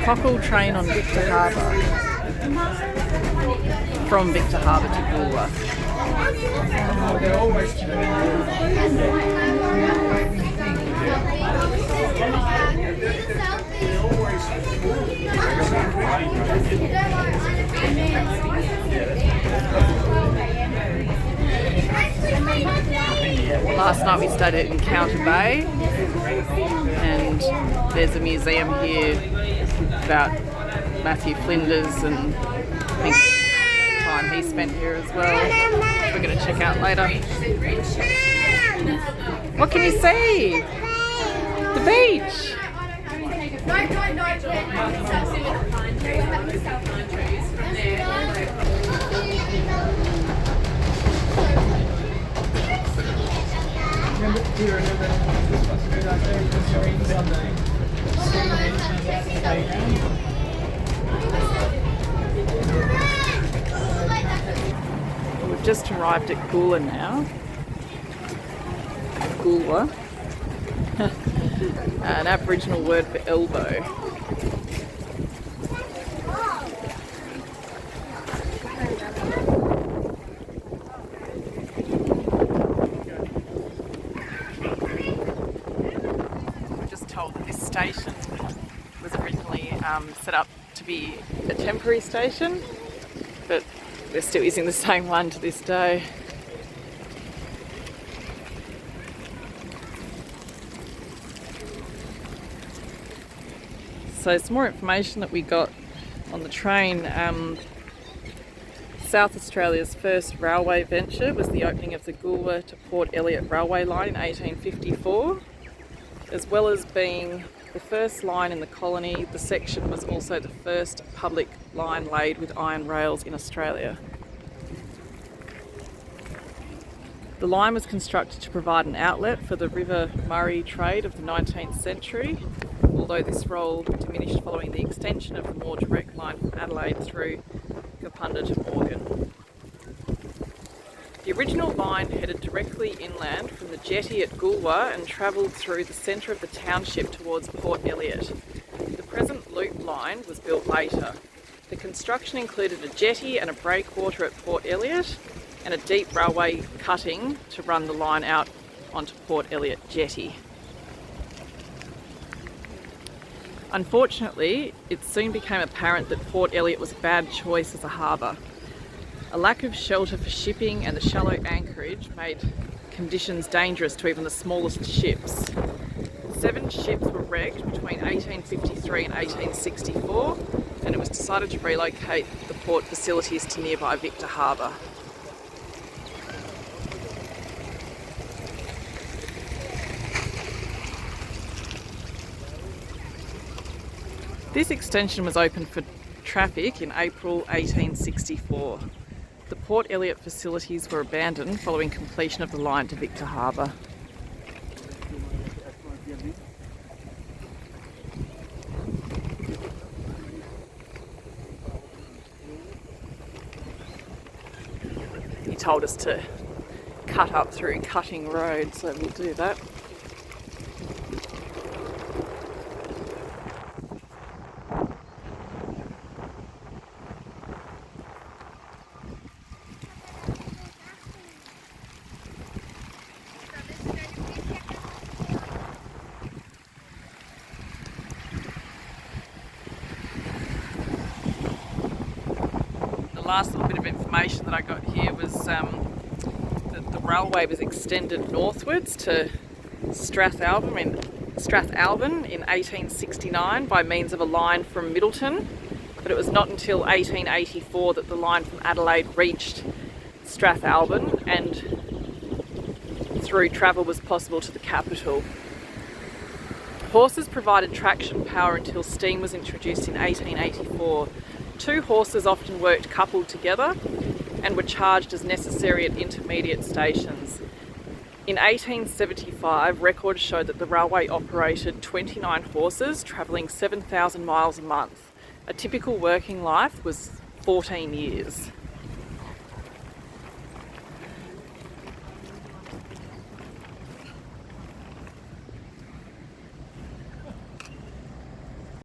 Cockle train on Victor Harbour. From Victor Harbour to Goolwa. Last night we stayed at Encounter Bay, and there's a museum here about Matthew Flinders and I think the time he spent here as well. We're going to check out later. What can you see? The beach. We've just arrived at Goolwa now. Goolwa. An Aboriginal word for elbow. We're just told that this station was originally set up to be a temporary station, but we're still using the same one to this day. So some more information that we got on the train. South Australia's first railway venture was the opening of the Goolwa to Port Elliot railway line in 1854. As well as being the first line in the colony, the section was also the first public line laid with iron rails in Australia. The line was constructed to provide an outlet for the River Murray trade of the 19th century, although this role diminished following the extension of the more direct line from Adelaide through Kapunda to Morgan. The original line headed directly inland from the jetty at Goolwa and travelled through the centre of the township towards Port Elliot. The present loop line was built later. The construction included a jetty and a breakwater at Port Elliot and a deep railway cutting to run the line out onto Port Elliot jetty. Unfortunately, it soon became apparent that Port Elliot was a bad choice as a harbour. A lack of shelter for shipping and the shallow anchorage made conditions dangerous to even the smallest ships. 7 ships were wrecked between 1853 and 1864, and it was decided to relocate the port facilities to nearby Victor Harbour. This extension was opened for traffic in April 1864. The Port Elliot facilities were abandoned following completion of the line to Victor Harbour. He told us to cut up through Cutting Road, so we'll do that. The last little bit of information that I got here was that the railway was extended northwards to Strathalbyn in 1869 by means of a line from Middleton, but it was not until 1884 that the line from Adelaide reached Strathalbyn and through travel was possible to the capital. Horses provided traction power until steam was introduced in 1884. 2 horses often worked coupled together and were charged as necessary at intermediate stations. In 1875, records showed that the railway operated 29 horses travelling 7,000 miles a month. A typical working life was 14 years.